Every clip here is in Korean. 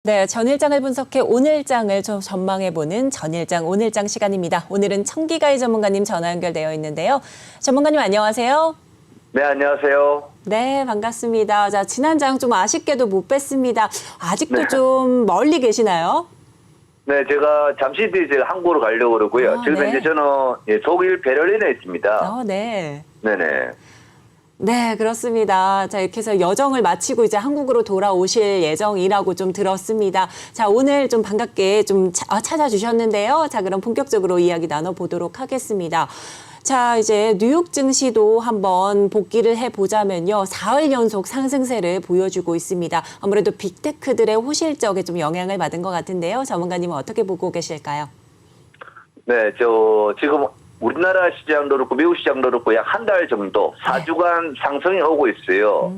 네, 전일장을 분석해 오늘장을 좀 전망해보는 전일장 오늘장 시간입니다. 오늘은 청기가희 전문가님 전화 연결되어 있는데요. 전문가님 안녕하세요. 네, 안녕하세요. 네, 반갑습니다. 자, 지난장 좀 아쉽게도 못 뵀습니다. 아직도 네. 좀 멀리 계시나요? 네, 제가 잠시 뒤에 제가 한국으로 가려고 그러고요. 아, 지금 네. 현재 저는 독일 베를린에 있습니다. 네. 네네. 네, 그렇습니다. 자, 이렇게 해서 여정을 마치고 이제 한국으로 돌아오실 예정이라고 좀 들었습니다. 자, 오늘 좀 반갑게 좀 찾아주셨는데요. 자, 그럼 본격적으로 이야기 나눠보도록 하겠습니다. 자, 이제 뉴욕 증시도 한번 복기를 해보자면요. 4일 연속 상승세를 보여주고 있습니다. 아무래도 빅테크들의 호실적에 좀 영향을 받은 것 같은데요. 전문가님은 어떻게 보고 계실까요? 네, 지금 우리나라 시장도 그렇고 미국 시장도 그렇고 약 한 달 정도 4주간 상승이 오고 있어요.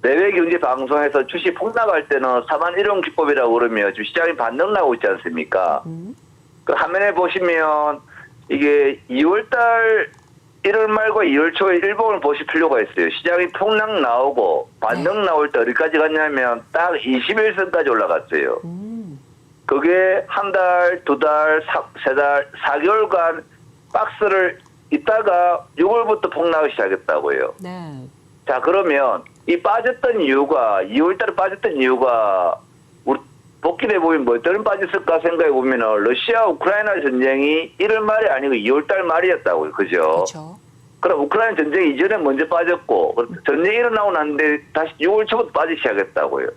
내외 경제 방송에서 주식 폭락할 때는 4만 1원 기법이라고 그러면 지금 시장이 반등 나고 있지 않습니까? 그 화면에 보시면 이게 2월달 1월 말과 2월 초에 일봉을 보실 필요가 있어요. 시장이 폭락 나오고 반등 나올 때 어디까지 갔냐면 딱 21선까지 올라갔어요. 그게 한 달, 두 달, 세 달, 4개월간 박스를 있다가 6월부터 폭락을 시작했다고요. 네. 자, 그러면 이 빠졌던 이유가 2월달에 빠졌던 이유가 우리 복귀해 보면 뭐 어떤 빠졌을까 생각해 보면은 러시아 우크라이나 전쟁이 1월 말이 아니고 2월달 말이었다고요. 그죠? 그렇죠. 그럼 우크라이나 전쟁 이전에 먼저 빠졌고 전쟁이 일어나고 났는데 다시 6월 초부터 빠지기 시작했다고요.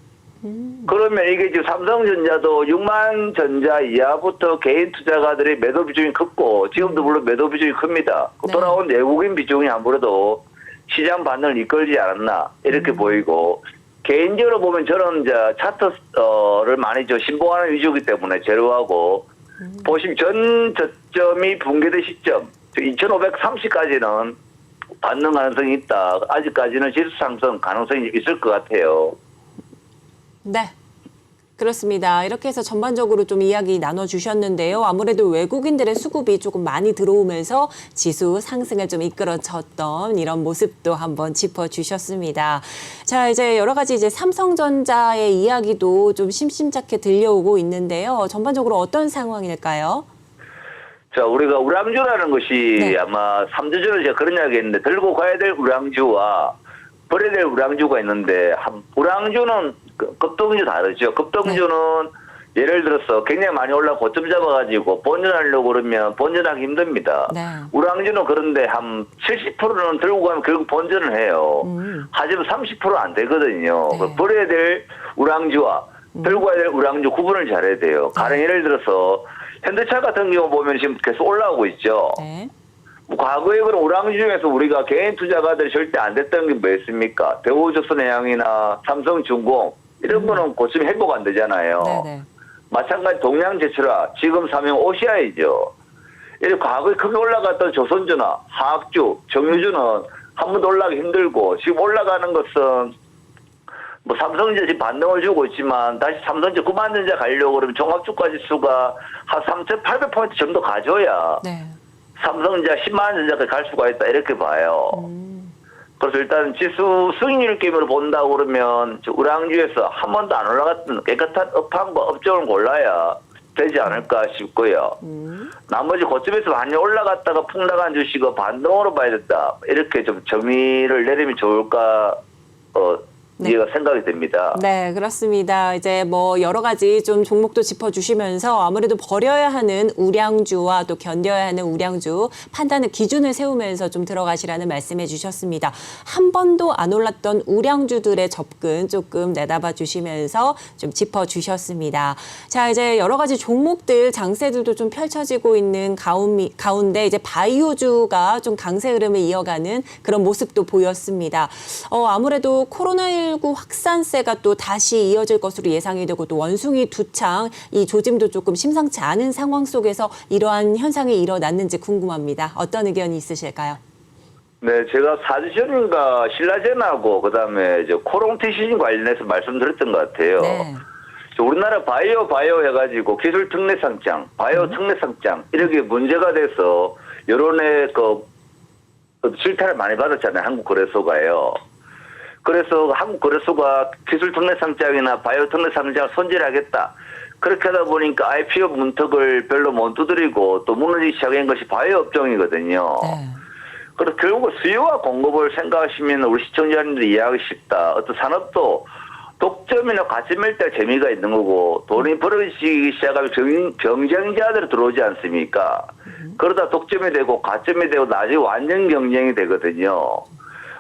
그러면 이게 지금 삼성전자도 6만 전자 이하부터 개인 투자가들의 매도 비중이 컸고 지금도 물론 매도 비중이 큽니다. 네. 돌아온 외국인 비중이 아무래도 시장 반응을 이끌지 않았나 이렇게 보이고 개인적으로 보면 저는 이제 차트를 많이 신봉하는 위주이기 때문에 제로하고 보시면 전 저점이 붕괴된 시점 2530까지는 반등 가능성이 있다. 아직까지는 지수 상승 가능성이 있을 것 같아요. 네. 그렇습니다. 이렇게 해서 전반적으로 좀 이야기 나눠주셨는데요. 아무래도 외국인들의 수급이 조금 많이 들어오면서 지수 상승을 좀 이끌어줬던 이런 모습도 한번 짚어주셨습니다. 자, 이제 여러 가지 이제 삼성전자의 이야기도 좀 심심찮게 들려오고 있는데요. 전반적으로 어떤 상황일까요? 자, 우리가 우량주라는 것이 네. 아마 3주 전에 제가 그런 이야기 했는데 들고 가야 될 우량주와 버려야 될 우량주가 있는데 우량주는 급등주 다르죠. 급등주는 예를 들어서 굉장히 많이 올라 고점 잡아가지고 본전하려고 그러면 본전하기 힘듭니다. 네. 우량주는 그런데 한 70%는 들고 가면 결국 본전을 해요. 하지만 30% 안 되거든요. 네. 버려야 될 우량주와 들고 가야 될 우량주 구분을 잘해야 돼요. 가령 예를 들어서 현대차 같은 경우 보면 지금 계속 올라오고 있죠. 네. 과거에 그런 우량주 중에서 우리가 개인 투자가들이 절대 안 됐던 게 뭐였습니까? 대우조선해양이나 삼성중공 이런 거는 고점 회복 안 되잖아요. 네네. 마찬가지 동양제철화 지금 사명 OCI죠. 이렇게 과거에 크게 올라갔던 조선주나 화학주, 정유주는 한 번도 올라가기 힘들고 지금 올라가는 것은 뭐 삼성전자 지금 반등을 주고 있지만 다시 삼성전자 9만전자 가려고 그러면 종합주가 지수가 한 3,800포인트 정도 가져야 네. 삼성전자 10만 전자까지 갈 수가 있다 이렇게 봐요. 그래서 일단 지수 수익률 게임으로 본다고 그러면 우량주에서 한 번도 안 올라갔던 깨끗한 업황과 업종을 골라야 되지 않을까 싶고요. 나머지 고점에서 많이 올라갔다가 폭락한 주식은 반등으로 봐야 된다. 이렇게 좀 정의를 내리면 좋을까 이해가 생각이 됩니다. 네, 그렇습니다. 이제 뭐 여러 가지 좀 종목도 짚어주시면서 아무래도 버려야 하는 우량주와 또 견뎌야 하는 우량주 판단의 기준을 세우면서 좀 들어가시라는 말씀해 주셨습니다. 한 번도 안 올랐던 우량주들의 접근 조금 내다봐 주시면서 좀 짚어주셨습니다. 자, 이제 여러 가지 종목들 장세들도 좀 펼쳐지고 있는 가운데 이제 바이오주가 좀 강세 흐름을 이어가는 그런 모습도 보였습니다. 아무래도 코로나19 확산세가 또 다시 이어질 것으로 예상이 되고 또 원숭이 두창 이 조짐도 조금 심상치 않은 상황 속에서 이러한 현상이 일어났는지 궁금합니다. 어떤 의견이 있으실까요? 네, 제가 4주 전인가 신라젠하고 그다음에 코롱티신 관련해서 말씀드렸던 것 같아요. 네. 우리나라 바이오 해가지고 기술 특례상장, 바이오 특례상장 이렇게 문제가 돼서 여론의 실타를 많이 받았잖아요. 한국거래소가요. 그래서 한국거래소가 기술특례상장이나 바이오특례상장을 손질하겠다. 그렇게 하다 보니까 IPO 문턱을 별로 못 두드리고 또 무너지기 시작한 것이 바이오 업종이거든요. 네. 그래서 결국 수요와 공급을 생각하시면 우리 시청자님들이 이해하기 쉽다. 어떤 산업도 독점이나 가점일 때 재미가 있는 거고 돈이 벌어지기 시작하면 경쟁자들이 들어오지 않습니까? 그러다 독점이 되고 가점이 되고 나중에 완전 경쟁이 되거든요.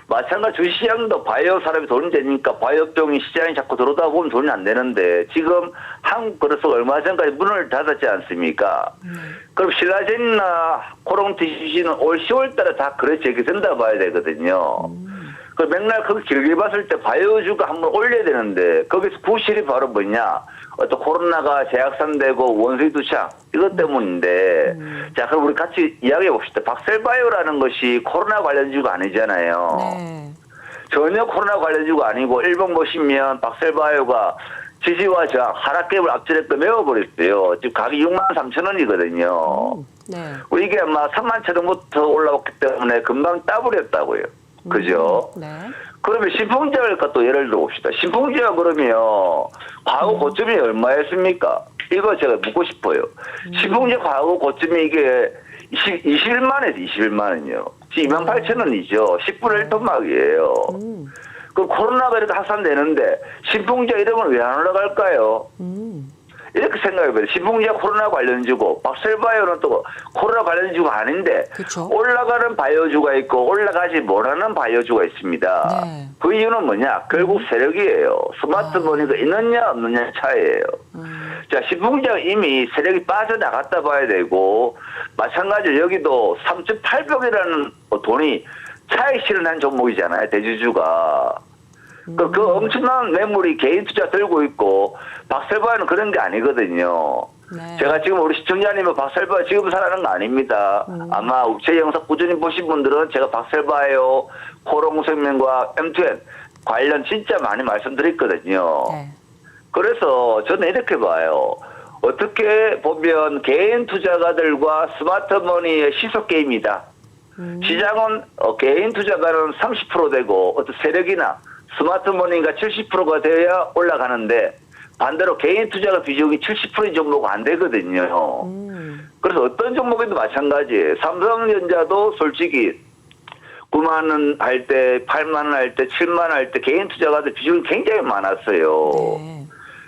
마찬가지 주시장도 바이오 산업이 돈이 되니까 바이오 업종이 시장이 자꾸 들어오다 보면 돈이 안 되는데 지금 한국거래소가 얼마 전까지 문을 닫았지 않습니까? 그럼 신라젠이나 코롱TCC는 올 10월 달에 다 거래 재개된다 봐야 되거든요. 그 맥락 그걸 길게 봤을 때 바이오주가 한번 올려야 되는데 거기서 구실이 바로 뭐냐? 어떤 코로나가 재확산되고 원수의 두창 이것 때문인데 자 그럼 우리 같이 이야기해 봅시다. 박셀바이오라는 것이 코로나 관련주가 아니잖아요. 네. 전혀 코로나 관련주가 아니고 일본 보시면 박셀바이오가 지지와 저항 하락갭을 앞질했고 메워버렸어요. 지금 가격이 63,000원이거든요. 네. 이게 아마 31,000원부터 올라왔기 때문에 금방 따버렸다고요. 그죠? 네. 그러면 신풍제가 또 예를 들어 봅시다. 신풍제가 그러면 과거 고점이 얼마였습니까? 이거 제가 묻고 싶어요. 신풍제 과거 고점이 이게 21만원에서 21만원이요. 지금 28,000원이죠. 10분의 1토막이에요. 그 코로나가 이렇게 확산되는데 신풍제 이름은 왜 안 올라갈까요? 이렇게 생각해봐요. 신풍제가 코로나 관련주고 박셀바이오는 또 코로나 관련주가 아닌데 그쵸. 올라가는 바이오주가 있고 올라가지 못하는 바이오주가 있습니다. 네. 그 이유는 뭐냐? 결국 세력이에요. 스마트머니가 있느냐 없느냐 차이예요. 자, 신풍제가 이미 세력이 빠져나갔다 봐야 되고 마찬가지로 여기도 3,800이라는 돈이 차익 실현한 종목이잖아요. 대주주가. 그 엄청난 매물이 개인 투자 들고 있고 박셀바이오는 그런 게 아니거든요. 네. 제가 지금 우리 시청자님은 박셀바이오 지금 사라는 거 아닙니다. 아마 제 영상 꾸준히 보신 분들은 제가 박셀바이오, 코롱생명과 M2N 관련 진짜 많이 말씀드렸거든요. 네. 그래서 저는 이렇게 봐요. 어떻게 보면 개인 투자가들과 스마트머니의 시속 게임이다. 시장은 개인 투자가는 30% 되고 어떤 세력이나 스마트머니가 70%가 돼야 올라가는데 반대로 개인 투자가 비중이 70%인 종목은 안 되거든요. 그래서 어떤 종목에도 마찬가지예요. 삼성전자도 솔직히 9만 원 할 때, 8만 원 할 때, 7만 원 할 때 개인 투자가들 비중이 굉장히 많았어요. 네.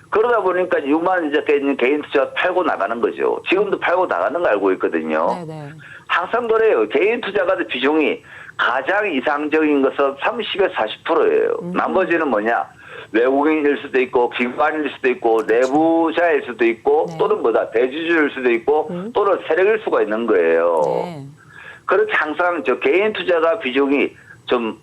그러다 보니까 6만 원 이자께 있는 개인 투자 팔고 나가는 거죠. 지금도 팔고 나가는 거 알고 있거든요. 네. 네. 항상 그래요. 개인 투자가들 비중이 가장 이상적인 것은 30에서 40%예요. 나머지는 뭐냐? 외국인일 수도 있고 기관일 수도 있고 내부자일 수도 있고 네. 또는 뭐다 대주주일 수도 있고 또는 세력일 수가 있는 거예요. 네. 그렇게 항상 저 개인 투자가 비중이 좀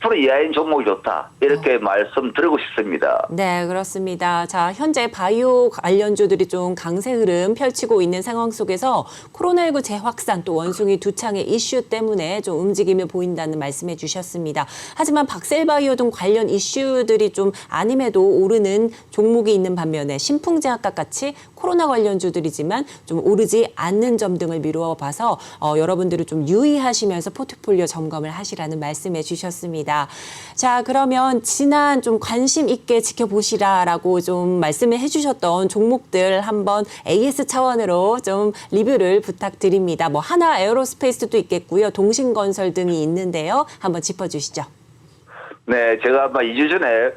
40% 이하인 종목이 좋다. 이렇게 말씀드리고 싶습니다. 네, 그렇습니다. 자, 현재 바이오 관련주들이 좀 강세 흐름 펼치고 있는 상황 속에서 코로나19 재확산 또 원숭이 두창의 이슈 때문에 좀 움직임을 보인다는 말씀해 주셨습니다. 하지만 박셀바이오 등 관련 이슈들이 좀 아님에도 오르는 종목이 있는 반면에 신풍제약과 같이 코로나 관련주들이지만 좀 오르지 않는 점 등을 미루어 봐서 여러분들이 좀 유의하시면서 포트폴리오 점검을 하시라는 말씀해 주셨습니다. 자, 그러면 지난 좀 관심 있게 지켜보시라라고 좀 말씀을 해주셨던 종목들 한번 AS 차원으로 좀 리뷰를 부탁드립니다. 뭐 하나 에어로스페이스도 있겠고요. 동신건설 등이 있는데요. 한번 짚어주시죠. 네, 제가 아마 2주 전에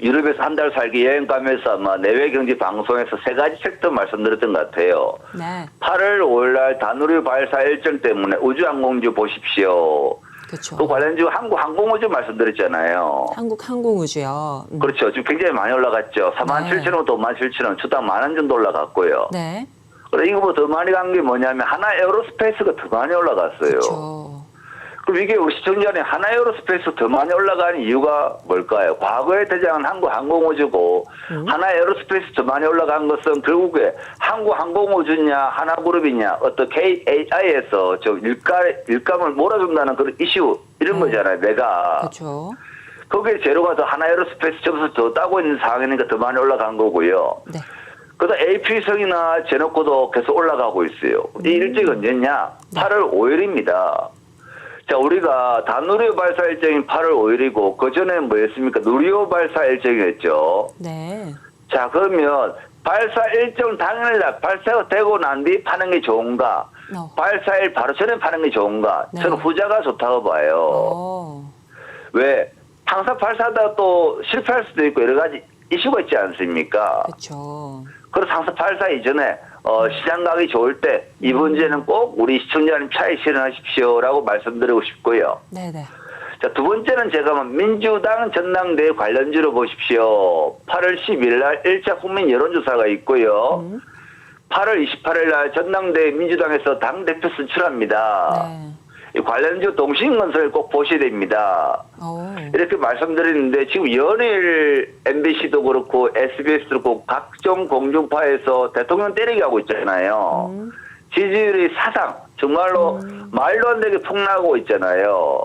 유럽에서 한 달 살기 여행 가면서 아마 내외 경제 방송에서 3가지 섹터 말씀드렸던 것 같아요. 네. 8월 5일 날 단우류 발사 일정 때문에 우주항공주 보십시오. 그렇죠. 그 관련주 한국항공우주 말씀드렸잖아요. 한국항공우주요. 그렇죠. 지금 굉장히 많이 올라갔죠. 47,000원부터 57,000원, 주당 10,000원 정도 올라갔고요. 네. 그래 이거보다 더 많이 간 게 뭐냐면 하나 에어로스페이스가 더 많이 올라갔어요. 그렇죠. 그럼 이게 우리 시청자님 하나 에어로스페이스 더 많이 올라가는 이유가 뭘까요? 과거의 대장은 한국항공우주고 하나 에어로스페이스 더 많이 올라간 것은 결국에 한국항공우주냐 하나그룹이냐 어떤 KAI에서 저 일감을 몰아준다는 그런 이슈 이런 거잖아요. 내가. 그렇죠. 거기에 재료가 더 하나 에어로스페이스 점수 더 따고 있는 상황이니까 더 많이 올라간 거고요. 네. 그다음 AP성이나 제노코도 계속 올라가고 있어요. 이 일정이 언제냐? 8월 5일입니다. 자, 우리가 단누리호 발사 일정이 8월 5일이고 그 전에 뭐였습니까? 누리호 발사 일정이었죠. 네. 자, 그러면 발사 일정 당일날 발사가 되고 난 뒤 파는 게 좋은가? 발사일 바로 전에 파는 게 좋은가? 네. 저는 후자가 좋다고 봐요. 왜? 항상 발사하다가 또 실패할 수도 있고 여러 가지 이슈가 있지 않습니까? 그렇죠. 그래서 항상 발사 이전에 시장 가기 좋을 때 이 문제는 꼭 우리 시청자님 차에 실현하십시오라고 말씀드리고 싶고요. 네네. 자, 두 번째는 제가 민주당 전당대회 관련주로 보십시오. 8월 10일 날 1차 국민 여론조사가 있고요. 8월 28일 날 전당대회 민주당에서 당대표 선출합니다. 네. 이 관련주 동신건설 꼭 보셔야 됩니다. 이렇게 말씀드리는데 지금 연일 MBC도 그렇고 SBS도 그렇고 각종 공중파에서 대통령 때리기 하고 있잖아요. 지지율이 사상 정말로 말도 안 되게 폭락하고 있잖아요.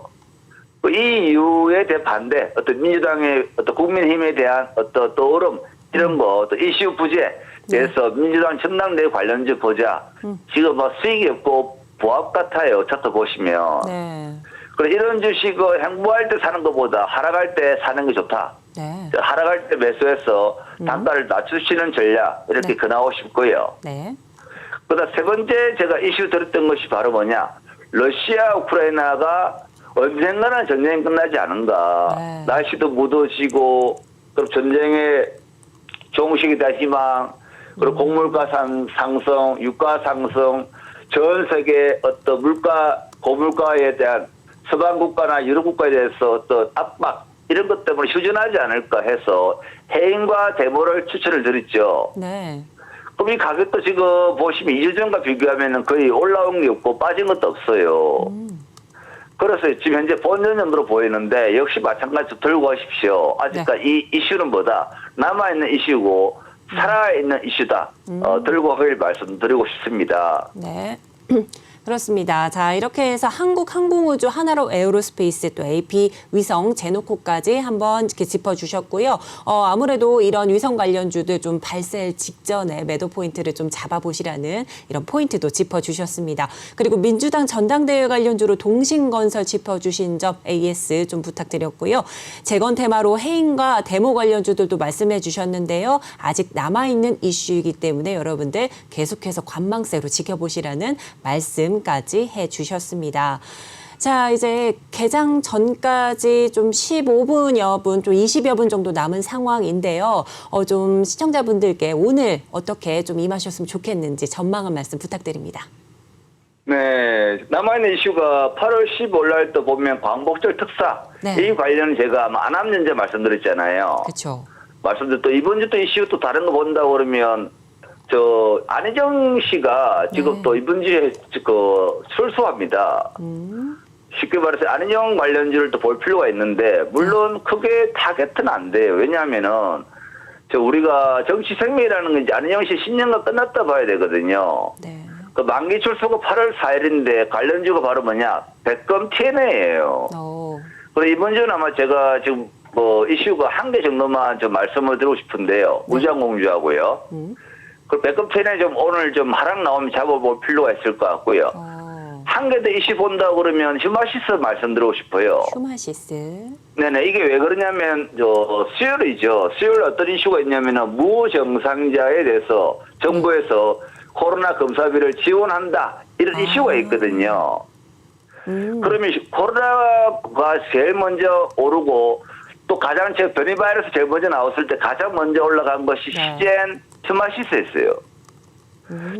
이 이유에 대한 반대, 어떤 민주당의 어떤 국민힘에 대한 어떤 떠오름 이런 거, 어떤 이슈 부재에서 민주당 전당대회 관련주 보자. 지금 뭐 수익이 없고 보합 같아요. 차트 보시면. 네. 그래서 이런 주식을 행보할 때 사는 것보다 하락할 때 사는 게 좋다. 네. 하락할 때 매수해서 단가를 낮추시는 전략 이렇게 네. 권하고 싶고요. 네. 그다음 세 번째 제가 이슈 드렸던 것이 바로 뭐냐. 러시아 우크라이나가 언젠가는 전쟁이 끝나지 않은가. 네. 날씨도 무더지고 그럼 전쟁의 종식이 다 희망 그리고 곡물가 상승, 유가 상승 전 세계 어떤 물가 고물가에 대한 서방 국가나 유럽 국가에 대해서 어떤 압박 이런 것 때문에 휴전하지 않을까 해서 해인과 데모를 추천을 드렸죠. 네. 그럼 이 가격도 지금 보시면 2주 전과 비교하면 거의 올라온 게 없고 빠진 것도 없어요. 그래서 지금 현재 본전 정도로 보이는데 역시 마찬가지로 들고 가십시오. 아직까지 이 이슈는 뭐다? 남아있는 이슈고 살아있는 이슈다. 들고 갈 말씀드리고 싶습니다. 네. 그렇습니다. 자, 이렇게 해서 한국항공우주, 하나로 에어로스페이스, 또 AP 위성, 제노코까지 한번 이렇게 짚어주셨고요. 아무래도 이런 위성 관련주들 좀 발생 직전에 매도 포인트를 좀 잡아보시라는 이런 포인트도 짚어주셨습니다. 그리고 민주당 전당대회 관련주로 동신건설 짚어주신 점 AS 좀 부탁드렸고요. 재건 테마로 해인과 데모 관련주들도 말씀해 주셨는데요. 아직 남아있는 이슈이기 때문에 여러분들 계속해서 관망세로 지켜보시라는 말씀까지 해주셨습니다. 자, 이제 개장 전까지 좀 15분여 분, 좀 20여 분 정도 남은 상황인데요. 좀 시청자분들께 오늘 어떻게 좀 임하셨으면 좋겠는지 전망 한 말씀 부탁드립니다. 네, 남아있는 이슈가 8월 15일 날 또 보면 광복절 특사 네. 이 관련 제가 안암연재 말씀드렸잖아요. 그렇죠. 말씀드렸 또 이번 주 또 이슈 또 다른 거 본다고 그러면 안희정 씨가 지금 또 이번 주에 출소합니다. 쉽게 말해서 안희정 관련주를 또 볼 필요가 있는데 물론 크게 타겟은 안 돼요. 왜냐하면은 우리가 정치 생명이라는 건 이제 안희정 씨 10년간 끝났다 봐야 되거든요. 네. 그 만기 출소가 8월 4일인데 관련주가 바로 뭐냐? 백검 TNA예요. 그래서 이번 주는 아마 제가 지금 이슈가 한 개 정도만 좀 말씀을 드리고 싶은데요. 네. 우장공주하고요. 그 백업 텐에 좀 오늘 좀 하락 나오면 잡아볼 필요가 있을 것 같고요. 한 개 더 이슈 본다고 그러면 휴마시스 말씀드리고 싶어요. 휴마시스. 네네. 이게 왜 그러냐면 수요일이죠. 수요일 어떤 이슈가 있냐면은 무정상자에 대해서 정부에서 코로나 검사비를 지원한다. 이런 이슈가 있거든요. 그러면 코로나가 제일 먼저 오르고 또 가장 변이 바이러스 제일 먼저 나왔을 때 가장 먼저 올라간 것이 시젠 휴마시스였어요.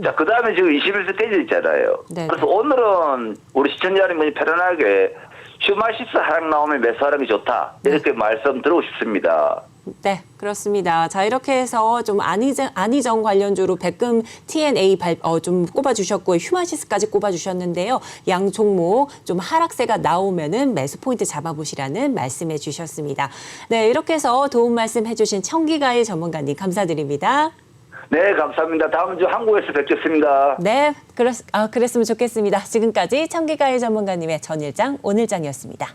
자, 그 다음에 지금 21세 깨져 있잖아요. 네네. 그래서 오늘은 우리 시청자 여러분이 편안하게 휴마시스 하락 나오면 매수하는 게 좋다. 이렇게 말씀드리고 싶습니다. 네, 그렇습니다. 자, 이렇게 해서 좀 안희정 관련주로 백금 TNA 좀 꼽아주셨고 휴마시스까지 꼽아주셨는데요. 양 종목 좀 하락세가 나오면은 매수 포인트 잡아보시라는 말씀해 주셨습니다. 네, 이렇게 해서 도움 말씀 해주신 청기가일 전문가님 감사드립니다. 네, 감사합니다. 다음 주 한국에서 뵙겠습니다. 네, 그랬으면 좋겠습니다. 지금까지 청기가일 전문가님의 전일장 오늘장이었습니다.